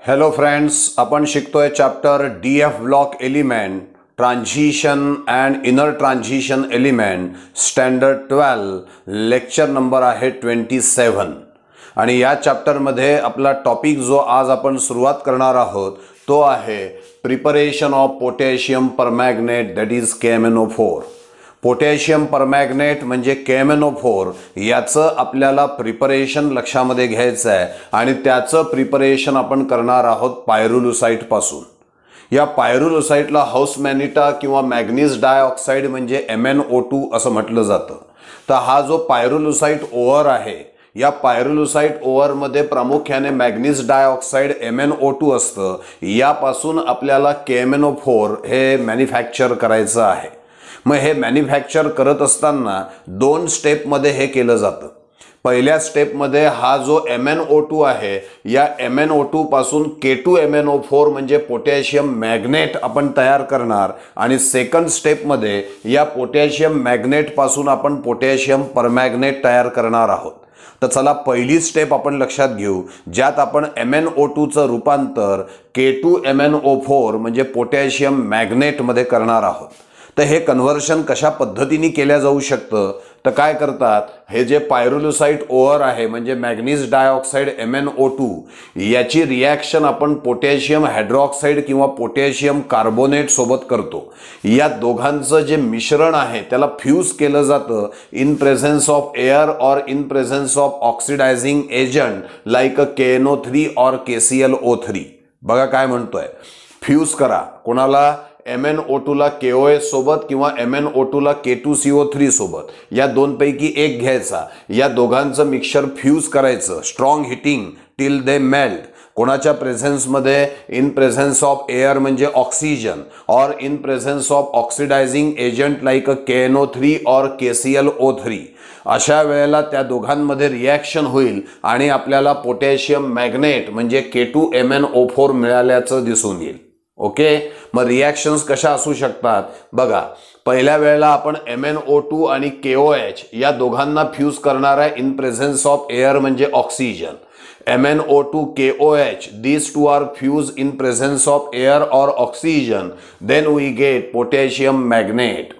Hello friends, आपण शिकतोय chapter DF block element transition and inner transition element standard 12 lecture number आहे 27 आणि या चॅप्टरमध्ये आपला टॉपिक जो आज आपण सुरुवात करणार आहोत तो आहे preparation of potassium permanganate that is KMnO4। Potassium permanganate म्हणजे KMnO4 याचं आपल्याला प्रिपरेशन लक्षामध्ये घ्यायचं आहे आणि त्याचं प्रिपरेशन आपण करणार आहोत पायरुलुसाइट पासून। या पायरुलुसाइटला हाऊस मॅनिटा किंवा मॅग्नीज डायऑक्साइड म्हणजे MnO2 असं म्हटलं जातं। तर हा जो पायरुलुसाइट ओव्हर आहे या पायरुलुसाइट ओव्हरमध्ये प्रामुख्याने मॅग्नीज डायऑक्साइड MnO2 असतं। यापासून आपल्याला KMnO4 हे मॅन्युफॅक्चर करायचं आहे। मग हे मॅन्युफॅक्चर करत असताना दोन स्टेपमध्ये हे केलं जातं। पहिल्या स्टेपमध्ये हा जो MnO2 आहे या MnO2 पासून K2MnO4 म्हणजे पोटॅशियम मॅग्नेट आपण तयार करणार आणि सेकंड स्टेपमध्ये या पोटॅशियम मॅग्नेट पासून आपण पोटॅशियम परमॅग्नेट तयार करणार आहोत। तर चला पहिली स्टेप आपण लक्षात घेऊ, ज्यात आपण MnO2 चं रूपांतर K2MnO4 म्हणजे पोटॅशियम मॅग्नेट मध्ये करणार आहोत। तर हे कन्व्हर्शन कशा पद्धतीने केल्या जाऊ शकतं, तर काय करतात, हे जे पायरुलुसाइट ओव्हर आहे म्हणजे मॅग्नीज डायऑक्साइड MnO2 याची रिॲक्शन आपण पोटॅशियम हायड्रॉक्साइड किंवा पोटॅशियम कार्बोनेट सोबत करतो। या दोघांचं जे मिश्रण आहे त्याला फ्यूज केलं जातं इन प्रेझेन्स ऑफ एअर और in presence of oxidising agent like KNO3 और KClO3। बघा काय म्हणतोय, फ्यूज करा कोणाला, MnO2 ला KOH सोबत किंवा MnO2 ला K2CO3 सोबत, या दोनपैकी एक घ्यायचा। या दोघांचं मिक्सचर फ्यूज करायचं strong heating till they melt. कोणाच्या प्रेझेन्समध्ये, इन प्रेझेन्स ऑफ एअर म्हणजे ऑक्सिजन और in presence of oxidising agent like KNO3 और KClO3। अशा वेळेला त्या दोघांमध्ये रिॲक्शन होईल आणि आपल्याला पोटॅशियम मॅग्नेट म्हणजे K2MnO4 मिळाल्याचं दिसून येईल। ओके, मग रिॲक्शन्स कशा असू शकतात बघा। पहिल्या वेळेला आपण MnO2 आणि KOH या दोघांना फ्यूज करणार आहे इन प्रेझेन्स ऑफ एअर म्हणजे oxygen. MnO2 KOH these two are fused in presence of air or oxygen, then we get potassium magnet।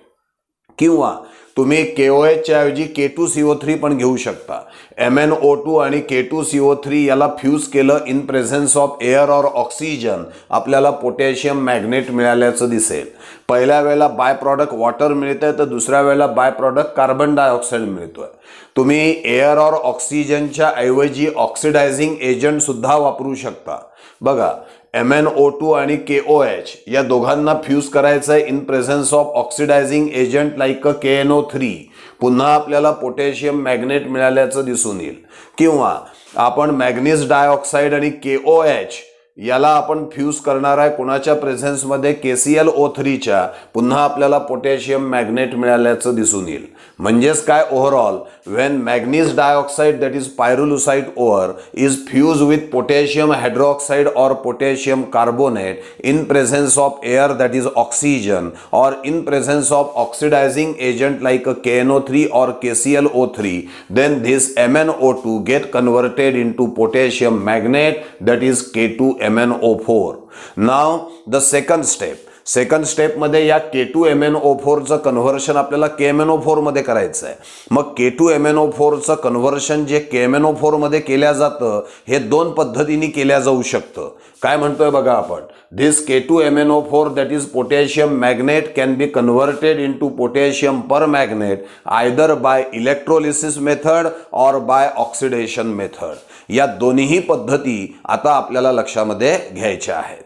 किंवा तुम्ही KOH च्या ऐवजी K2CO3 पण घेऊ शकता। MnO2 आणि K2CO3 याला फ्यूज केलं इन प्रेझेन्स ऑफ एअर और ऑक्सिजन, आपल्याला पोटॅशियम मॅग्नेट मिळाल्याचं दिसेल। पहिल्या वेळेला बाय प्रॉडक्ट वॉटर मिळतंय तर दुसऱ्या वेळेला बाय प्रॉडक्ट कार्बन डायऑक्साइड मिळतोय। तुम्ही एअर और ऑक्सिजनच्या ऐवजी ऑक्सिडायझिंग एजंट सुद्धा वापरू शकता। बघा, MnO2 आणि KOH या दोघांना फ्यूज करायचं आहे in presence of oxidising agent like KNO3, पुन्हा आपल्याला पोटॅशियम मॅग्नेट मिळाल्याचं दिसून येईल। किंवा आपण मॅग्नीज डायऑक्साइड आणि KOH याला आपण फ्यूज करणार आहे कोणाच्या प्रेझेन्समध्ये, KClO3 च्या, पुन्हा आपल्याला पोटॅशियम मॅग्नेट मिळाल्याचं दिसून येईल। म्हणजेच काय, overall when manganese dioxide that is pyrolusite over is fuse with potassium hydroxide और potassium carbonate in presence of air that is oxygen और in presence of oxidising agent like KNO3 or KClO3, then this MnO2 get converted into potassium magnet that is K2MnO4। Now the second step, second स्टेपमध्ये या K2MnO4 चं conversion आपल्याला KMnO4 मध्ये करायचं आहे। मग K2MnO4 चं कन्व्हर्शन जे KMnO4 मध्ये केल्या जातं हे दोन पद्धतीने केल्या जाऊ शकतं। काय म्हणतोय बघा आपण, this K2MnO4 that is potassium magnet can be converted into potassium permanganate either by electrolysis method or by oxidation method। या दोन्ही पद्धती आता आपल्याला लक्षामध्ये घ्यायच्या आहेत।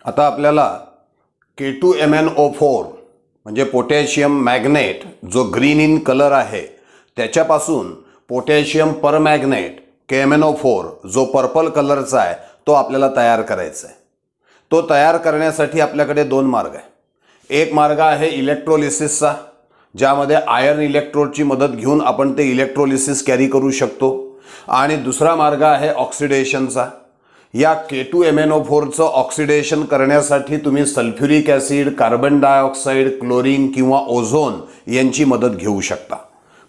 आता आपल्याला K2MnO4 म्हणजे पोटॅशियम मॅग्नेट जो ग्रीन इन कलर आहे त्याच्यापासून पोटॅशियम परमॅग्नेट KMnO4 जो पर्पल कलरचा आहे तो आपल्याला तयार करायचा आहे। तो तयार करण्यासाठी आपल्याकडे दोन मार्ग आहे। एक मार्ग आहे इलेक्ट्रोलिसिसचा, ज्यामध्ये आयर्न इलेक्ट्रोडची मदत घेऊन आपण ते इलेक्ट्रोलिसिस कॅरी करू शकतो, आणि दुसरा मार्ग आहे ऑक्सिडेशनचा। या K2MnO4 चं ऑक्सिडेशन करण्यासाठी तुम्ही sulphuric acid, carbon dioxide, chlorine किंवा ओझोन यांची मदत घेऊ शकता।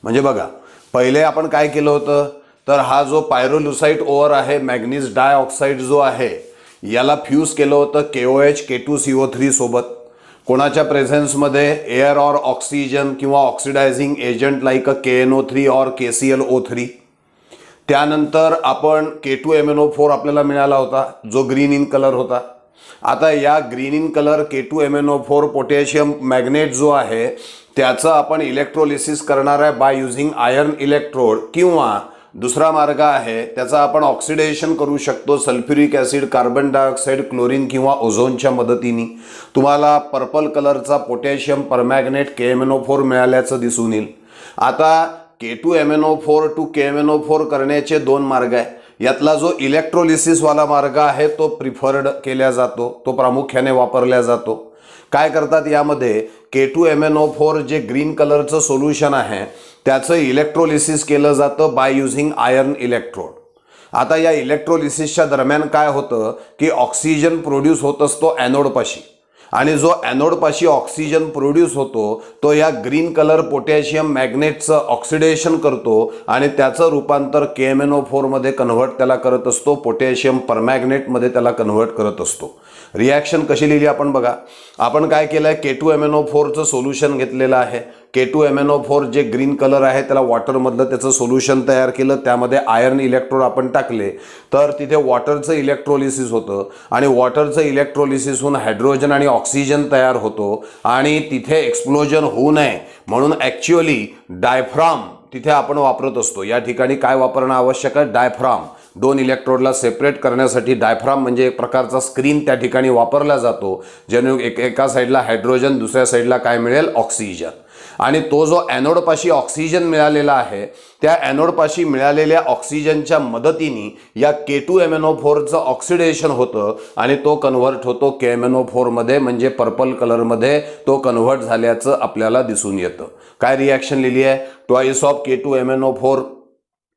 म्हणजे बघा, पहिले आपण काय केलं होतं, तर हा जो पायरोलुसाइट ओअर आहे, मॅग्नीज डायऑक्साईड जो आहे, याला फ्यूज केलं होतं KOH K2CO3 सोबत. कोणाच्या प्रेझेन्समध्ये? एअर ऑर ऑक्सिजन किंवा ऑक्सिडायझिंग एजंट लाईक KNO3 और KClO3. त्यानंतर आपण K2MnO4 आपल्याला मिळाला होता, जो ग्रीन इन कलर होता. आता या green in colour K2MnO4 potassium magnet जो आहे त्याचं आपण इलेक्ट्रोलिसिस करणार आहे बाय युझिंग आयर्न इलेक्ट्रोड, किंवा दुसरा मार्ग आहे त्याचा आपण ऑक्सिडेशन करू शकतो sulphuric acid, carbon dioxide, chlorine किंवा ओझोनच्या मदतीने. तुम्हाला पर्पल कलरचा पोटॅशियम परमॅग्नेट KMnO4 मिळाल्याचं दिसून येईल. आता K2MnO4 टू KMnO4 करण्याचे दोन मार्ग आहे. यातला जो इलेक्ट्रोलिसिसवाला मार्ग आहे तो प्रिफर्ड केला जातो, तो प्रामुख्याने वापरला जातो. काय करतात यामध्ये? K2MnO4 जे ग्रीन कलरचं सोल्युशन आहे त्याचं इलेक्ट्रोलिसिस केलं जातं बाय युझिंग आयर्न इलेक्ट्रोड. आता या इलेक्ट्रोलिसिसच्या दरम्यान काय होतं की ऑक्सिजन प्रोड्यूस होत असतो ॲनोडपाशी, आणि जो ॲनोडपाशी ऑक्सिजन प्रोड्यूस होतो तो या ग्रीन कलर पोटॅशियम मॅग्नेटचं ऑक्सिडेशन करतो आणि त्याचं रूपांतर KMnO4 मध्ये कन्व्हर्ट त्याला करत असतो, पोटॅशियम परमॅग्नेटमध्ये त्याला कन्व्हर्ट करत असतो. रिॲक्शन कशी लिहिली आपण बघा. आपण काय केलं आहे? K2MnO4चं सोल्युशन घेतलेलं आहे. K2MnO4 जे ग्रीन कलर आहे त्याला वॉटरमधलं त्याचं सोल्युशन तयार केलं, त्यामध्ये आयर्न इलेक्ट्रोड आपण टाकले, तर तिथे वॉटरचं इलेक्ट्रोलिसिस होतं आणि वॉटरचं इलेक्ट्रोलिसिस होऊन हायड्रोजन आणि ऑक्सिजन तयार होतो आणि तिथे एक्सप्लोजन होऊ नये म्हणून ॲक्च्युअली डायफ्राम तिथे आपण वापरत असतो. या ठिकाणी काय वापरणं आवश्यक आहे? डायफ्राम. दोन इलेक्ट्रोडला सेपरेट करण्यासाठी डायफ्राम म्हणजे एक प्रकारचा स्क्रीन त्या ठिकाणी वापरला जातो, ज्याने एका साईडला हायड्रोजन, दुसऱ्या साईडला काय मिळेल? ऑक्सिजन. आणि तो जो ॲनोडपाशी ऑक्सिजन मिळालेला आहे त्या ॲनोडपाशी मिळालेल्या ऑक्सिजनच्या मदतीने या K2MnO4चं ऑक्सिडेशन होतं आणि तो कन्व्हर्ट होतो KMnO4 मध्ये, म्हणजे पर्पल कलरमध्ये तो कन्व्हर्ट झाल्याचं आपल्याला दिसून येतं. काय रिॲक्शन लिहिली आहे? ट्वाइस ऑफ K2MnO4,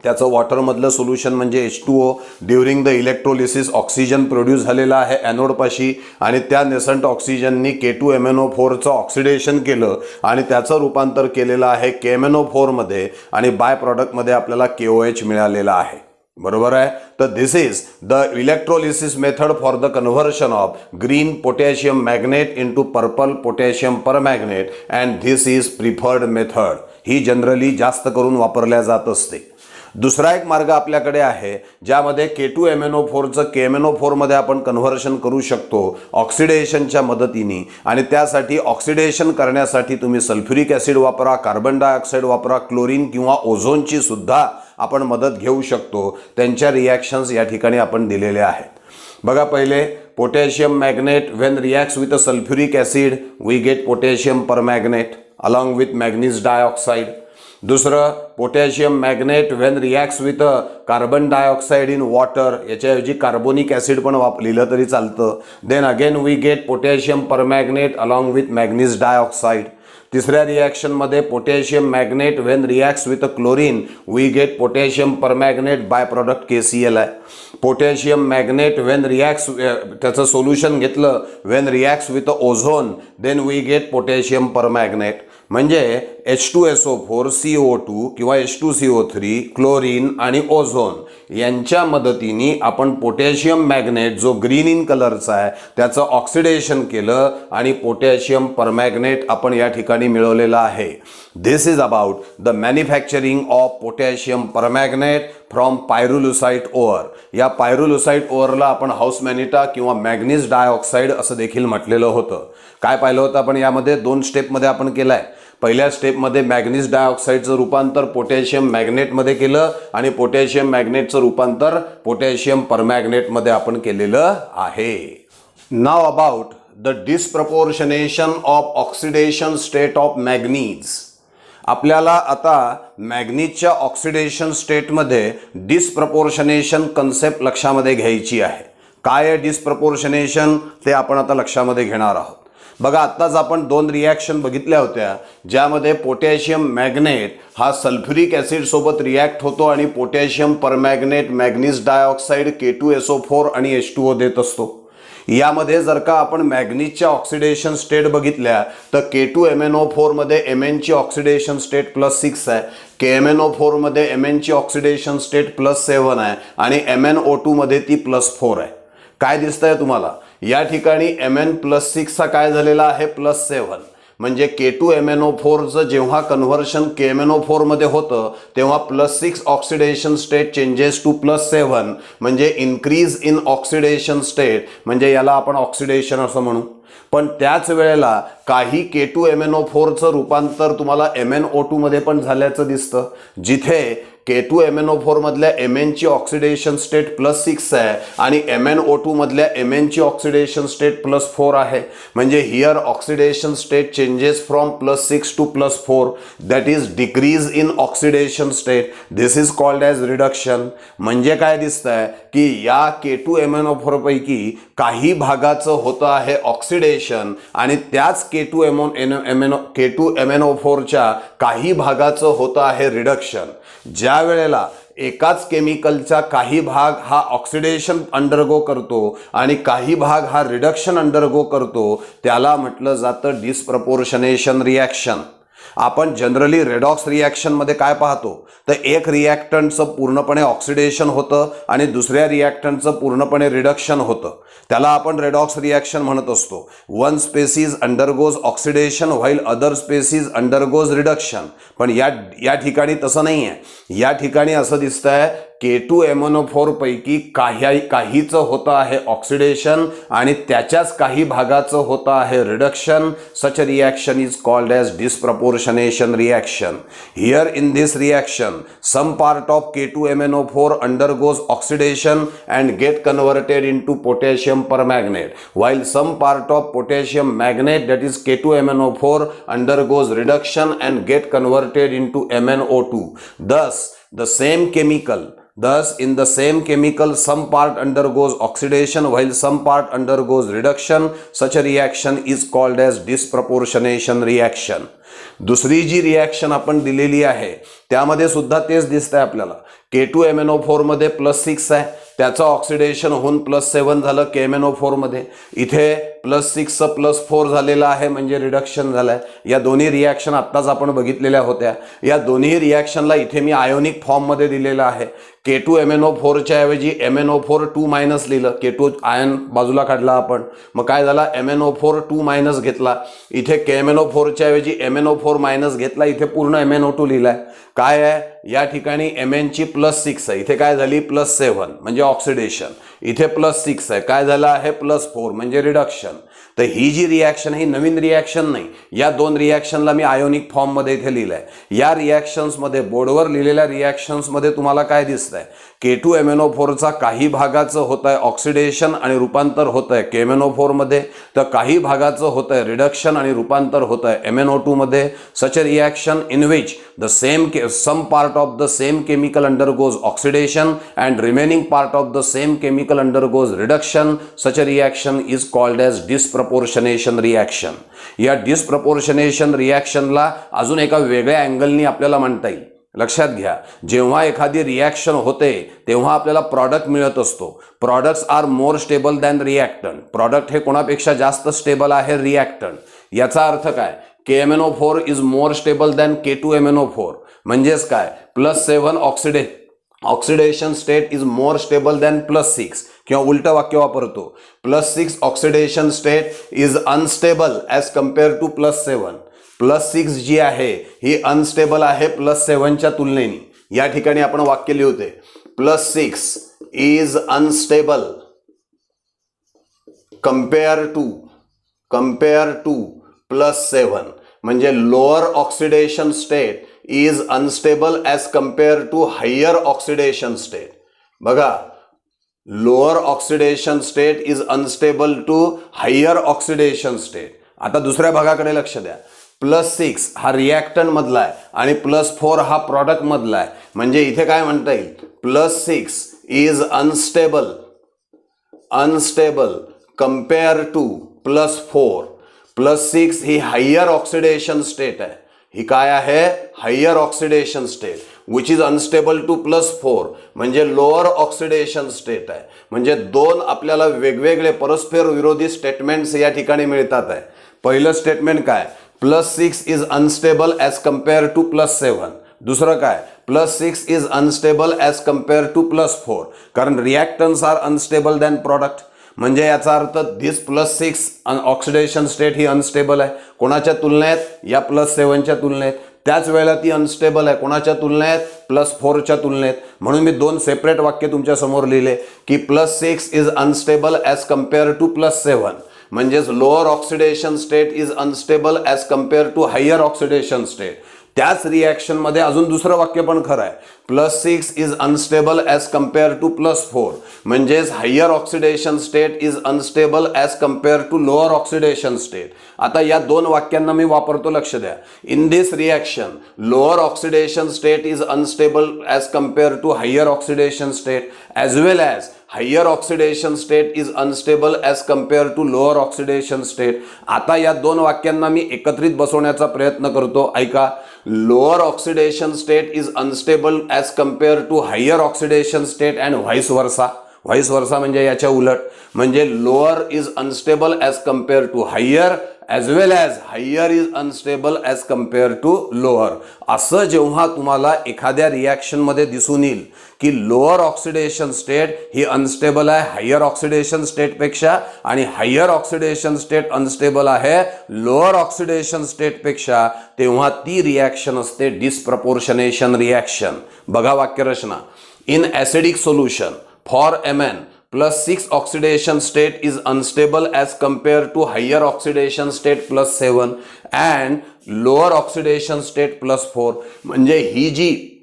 त्याचं वॉटरमधलं सोल्युशन म्हणजे H2O. During the electrolysis oxygen produce झालेला आहे ॲनोडपाशी आणि त्या नेसंट ऑक्सिजननी K2MnO4चं ऑक्सिडेशन केलं आणि त्याचं रूपांतर केलेलं आहे KMnO4 मध्ये आणि बाय प्रॉडक्टमध्ये आपल्याला KOH मिळालेला आहे. बरोबर आहे. तर this is the electrolysis method for the conversion of green potassium manganate into purple potassium permanganate and this is preferred method. ही जनरली जास्त करून वापरल्या जात असते. दुसरा एक मार्ग आपल्याकडे आहे ज्यामध्ये K2MnO4चं KMnO4 मध्ये आपण कन्व्हर्शन करू शकतो ऑक्सिडेशनच्या मदतीने, आणि त्यासाठी ऑक्सिडेशन करण्यासाठी तुम्ही सल्फ्युरिक ॲसिड वापरा, कार्बन डायऑक्साईड वापरा, क्लोरीन किंवा ओझोनची सुद्धा आपण मदत घेऊ शकतो. त्यांच्या रिॲक्शन्स या ठिकाणी आपण दिलेल्या आहेत. बघा, पहिले potassium manganate when reacts with sulphuric acid we get potassium permanganate along with manganese dioxide. दुसरं, potassium manganate when reacts with carbon dioxide in water, याच्याऐवजी कार्बोनिक ॲसिड पण लिहिलं तरी चालतं. Then again we get potassium permanganate along with manganese dioxide. तिसऱ्या रिॲक्शनमध्ये potassium manganate when reacts with chlorine we get potassium permanganate by product KCl आहे. Potassium manganate when reacts, त्याचं solution घेतलं when reacts with ozone, then we get potassium permanganate. म्हणजे H2SO4 CO2 किंवा H2CO3, chlorine आणि ozone यांच्या मदतीने आपण potassium magnet जो ग्रीन इन कलरचा आहे त्याचं ऑक्सिडेशन केलं आणि पोटॅशियम परमॅग्नेट आपण या ठिकाणी मिळवलेला आहे. This is about the manufacturing of potassium permanganate from pyrolusite ore. या पायरोलुसाइट ओअरला आपण हाऊस मॅनिटा किंवा मॅग्नीज डायऑक्साईड असं देखील म्हटलेलं होतं. काय पाहिलं होतं आपण यामध्ये? दोन स्टेपमध्ये आपण केलं आहे. पहिल्या स्टेपमध्ये मॅग्नीज डायऑक्साईडचं रूपांतर पोटॅशियम मॅग्नेटमध्ये केलं आणि पोटॅशियम मॅग्नेटचं रूपांतर पोटॅशियम परमॅग्नेटमध्ये आपण केलेलं आहे. नाव about the disproportionation of oxidation state of manganese. आपल्याला आता मॅग्नीजच्या ऑक्सिडेशन स्टेटमध्ये डिस्प्रपोर्शनेशन कन्सेप्ट लक्षामध्ये घ्यायची आहे. काय आहे डिस्प्रपोर्शनेशन ते आपण आता लक्षामध्ये घेणार आहोत. बघा, आत्ताच आपण दोन रिॲक्शन बघितल्या होत्या ज्यामध्ये पोटॅशियम मॅग्नेट हा सल्फ्युरिक ॲसिड सोबत रिॲक्ट होतो आणि पोटॅशियम परमॅग्नेट मॅग्नीज डायऑक्साईड K2SO4 आणि H2O देत असतो. यामध्ये जर का आपण मॅग्नीजच्या ऑक्सिडेशन स्टेट बघितल्या तर K2MnO4 मध्ये Mn ची ऑक्सिडेशन स्टेट +6 आहे, KMnO4 मध्ये Mn ची ऑक्सिडेशन स्टेट +7 आहे आणि MnO2 मध्ये ती +4 आहे. काय दिसतंय तुम्हाला या ठिकाणी Mn+6 चा काय झालेला आहे +7, म्हणजे K2MnO4 चं जेव्हा कन्व्हर्शन KMnO4 मध्ये होतं तेव्हा +6 ऑक्सिडेशन स्टेट चेंजेस टू +7, म्हणजे इन्क्रीज इन ऑक्सिडेशन स्टेट, म्हणजे याला आपण ऑक्सिडेशन असं म्हणू. पण त्याच वेळेला काही K2MnO4 चं रूपांतर तुम्हाला MnO2 मध्ये पण झाल्याचं दिसतं, जिथे K2MnO4 मधल्या Mn ची ऑक्सिडेशन स्टेट +6 आहे आणि MnO2 मधल्या Mn ची ऑक्सिडेशन स्टेट +4 आहे. म्हणजे here oxidation state changes from +6 to +4, that is decrease in oxidation state. This is called as reduction. म्हणजे काय दिसतंय की या K2MnO4 पैकी काही भागाचं होतं आहे ऑक्सिडेशन आणि त्याच K2MnO4 च्या काही भागाचं होतं आहे रिडक्शन. ज्या वेळेला एकाच केमिकलचा काही भाग हा ऑक्सिडेशन अंडरगो करतो आणि काही भाग हा रिडक्शन अंडरगो करतो त्याला म्हटलं जातं डिस्प्रपोर्शनेशन रिॲक्शन. आपण जनरली रेडॉक्स रिॲक्शन मध्ये काय पाहतो तर एक रिॲक्टंटचं पूर्णपणे ऑक्सिडेशन होतं आणि दुसऱ्या रिॲक्टंटचं पूर्णपणे रिडक्शन होतं. त्याला आपण रेडॉक्स रिॲक्शन म्हणत असतो. One species undergoes oxidation while other species undergoes reduction. पण या ठिकाणी तसं नाही आहे. या ठिकाणी असं दिसतंय K2MnO4 पैकी काहीचं होतं आहे ऑक्सिडेशन आणि त्याच्याच काही भागाचं होतं आहे reduction. Such reaction is called as disproportionation reaction. Here in this reaction some part of K2MnO4 undergoes oxidation and get converted into potassium permanganate, while some part of potassium manganate, that is K2MnO4, undergoes reduction and get converted into MnO2. Thus in the same chemical some part undergoes oxidation while some part undergoes reduction. Such a reaction is called as disproportionation reaction. दुसरी जी reaction आपण दिलेली आहे त्यामध्ये सुद्धा तेच दिसतंय आपल्याला. K2MnO4 मध्ये +6 आहे, त्याचं ऑक्सिडेशन होऊन +7 झालं KMnO4 मध्ये. इथे +6 चं +4 झालेलं आहे म्हणजे रिडक्शन झालंय. या दोन्ही रिॲक्शन आत्ताच आपण बघितलेल्या होत्या. या दोन्ही रिॲक्शनला इथे मी आयोनिक फॉर्म मध्ये दिलेलं आहे. K2MnO4 च्या ऐवजी MnO4 लिहिलं. K2 आयन बाजूला काढला आपण, मग काय झाला MnO4 घेतला. इथे KMnO4 च्या ऐवजी MnO4 घेतला. इथे पूर्ण MnO2 लिहिलाय. काय आहे या ठिकाणी Mn ची +6 आहे, इथे काय झाली +7 म्हणजे ऑक्सिडेशन. इथे +6 आहे, काय झालं आहे +4 म्हणजे रिडक्शन. तर ही जी रिॲक्शन ही नवीन रिॲक्शन नाही. या दोन रिॲक्शनला मी आयोनिक फॉर्म मध्ये इथे लिहिलंय. या रिॲक्शन्स मध्ये बोर्डवर लिहिलेल्या रिॲक्शन्स मध्ये तुम्हाला काय दिसतंय K2MnO4 चा काही भागाचं होतंय ऑक्सिडेशन आणि रूपांतर होतंय KMnO4 मध्ये, तर काही भागाचं होतंय रिडक्शन आणि रूपांतर होतंय MnO2 मध्ये. Such a reaction in which some part of the same chemical undergoes oxidation and remaining part of the same chemical undergoes reduction. Such a reaction is called as disproportionation reaction. या disproportionation रिॲक्शनला अजून एका वेगळ्या अँगलनी आपल्याला म्हणता येईल. लक्षात घ्या, जेव्हा एखादी रिॲक्शन होते तेव्हा आपल्याला प्रॉडक्ट मिळत असतो. Products are more stable than reactant. Product हे कोणापेक्षा जास्त स्टेबल आहे रिॲक्टंट. याचा अर्थ काय KMnO4 is more stable than K2MnO4. म्हणजेच काय +7 oxidation state is more stable than +6, किंवा उलट वाक्य वापरतो +6 oxidation state is unstable as compare to +7. +6 जी आहे ही अनस्टेबल आहे +7 च्या तुलनेने. या ठिकाणी आपण वाक्य लिहिते +6 इज अनस्टेबल कम्पेअर टू +7. म्हणजे lower oxidation state is unstable as compare to higher oxidation state. बघा, lower oxidation state is unstable to higher oxidation state. आता दुसऱ्या भागाकडे लक्ष द्या. +6 हा रिॲक्टंट मधला आहे आणि +4 हा प्रॉडक्ट मधला आहे. म्हणजे इथे काय म्हणता येईल +6 इज अनस्टेबल कम्पेअर टू +4. +6 ही हायर ऑक्सिडेशन स्टेट आहे. ही काय आहे higher oxidation state which is unstable to +4 म्हणजे लोअर ऑक्सिडेशन स्टेट आहे. म्हणजे दोन आपल्याला वेगवेगळे परस्पर विरोधी स्टेटमेंट्स या ठिकाणी मिळतात आहे. पहिलं स्टेटमेंट काय +6 is unstable as compare to +7. दुसरं काय, +6 is unstable as compare to +4, कारण reactants are unstable than product. म्हणजे याचा अर्थ दिस +6 ऑक्सिडेशन स्टेट ही अनस्टेबल आहे. कोणाच्या तुलनेत? या +7च्या तुलनेत. त्याच वेळेला ती अनस्टेबल आहे कोणाच्या तुलनेत? +4च्या तुलनेत. म्हणून मी दोन सेपरेट वाक्य तुमच्या समोर लिहिले की +6 is unstable as compare to +7. म्हणजेच lower oxidation state is unstable as compare to higher oxidation state. त्याच रिॲक्शनमध्ये अजून दुसरं वाक्य पण खरं आहे, +6 is unstable as compare to +4. म्हणजेच higher oxidation state is unstable as compare to lower oxidation state. आता या दोन वाक्यांना मी वापरतो, लक्ष द्या. In this reaction lower oxidation state is unstable as compare to higher oxidation state as well as higher oxidation state is unstable as compare to lower oxidation state. आता या दोन वाक्यांना मी एकत्रित बसवण्याचा प्रयत्न करतो, ऐका. Lower oxidation state is unstable as compare to higher oxidation state and vice versa. Vice versa म्हणजे याच्या उलट. म्हणजे lower is unstable as compare to higher as well as higher is unstable as compare to lower. असं जेव्हा तुम्हाला एखाद्या रिॲक्शनमध्ये दिसून येईल की लोअर ऑक्सिडेशन स्टेट ही अनस्टेबल आहे हायर ऑक्सिडेशन स्टेटपेक्षा आणि हायर ऑक्सिडेशन स्टेट अनस्टेबल आहे लोअर ऑक्सिडेशन स्टेटपेक्षा, तेव्हा ती रिॲक्शन असते डिस्प्रपोर्शनेशन रिॲक्शन. बघा वाक्यरचना. In acidic solution for Mn, +6 oxidation state is unstable as compared to higher oxidation state +7 and lower oxidation state +4. म्हणजे ही जी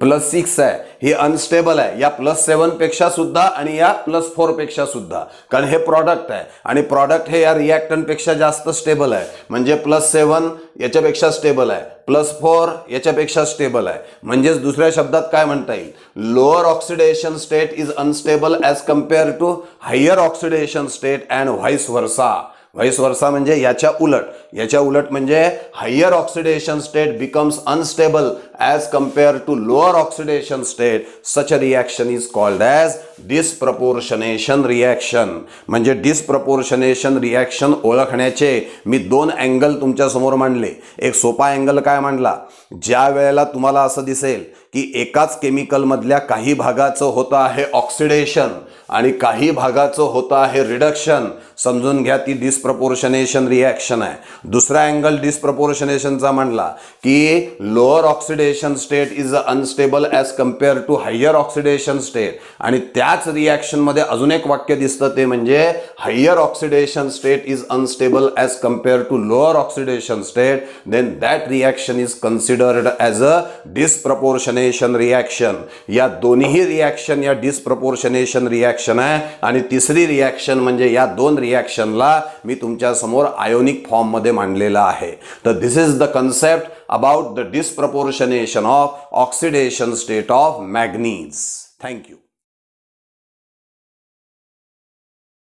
+6 आहे ही अनस्टेबल आहे या +7 पेक्षा सुद्धा आणि या +4 पेक्षा सुद्धा, कारण हे प्रॉडक्ट आहे आणि प्रॉडक्ट हे या रिॲक्टंट पेक्षा जास्त स्टेबल आहे. म्हणजे +7 याच्यापेक्षा स्टेबल आहे, +4 याच्यापेक्षा स्टेबल आहे. म्हणजेच दुसऱ्या शब्दात काय म्हणता येईल, lower oxidation state is unstable as compare to higher oxidation state and vice versa. Vice versa म्हणजे याच्या उलट. याच्या उलट म्हणजे higher oxidation state becomes unstable as compare to lower oxidation state. Such a reaction is called as disproportionation reaction. म्हणजे disproportionation reaction ओळखण्याचे मी दोन अँगल तुमच्या समोर मांडले. एक सोपा अँगल काय मांडला, ज्या वेळेला तुम्हाला असं दिसेल की एकाच केमिकलमधल्या काही भागाचं होतं आहे ऑक्सिडेशन आणि काही भागाचं होतं आहे रिडक्शन, समजून घ्या ती डिस्प्रपोर्शनेशन रिॲक्शन आहे. दुसरा अँगल डिस्प्रपोर्शनेशनचा मांडला की lower oxidation state is unstable as compare to higher oxidation state, आणि त्याच रिॲक्शनमध्ये अजून एक वाक्य दिसतं ते म्हणजे higher oxidation state is unstable as compare to lower oxidation state, then that reaction is considered as a disproportionation reaction. या दोन्ही रिॲक्शन या डिस्प्रपोर्शनेशन रिॲक्शन आहे. आणि तिसरी रिॲक्शन म्हणजे या दोन रिॲक्शनला मी तुमच्या समोर आयोनिक फॉर्ममध्ये मांडलेला आहे. तर this is the concept about the disproportionation of oxidation state of manganese. Thank you.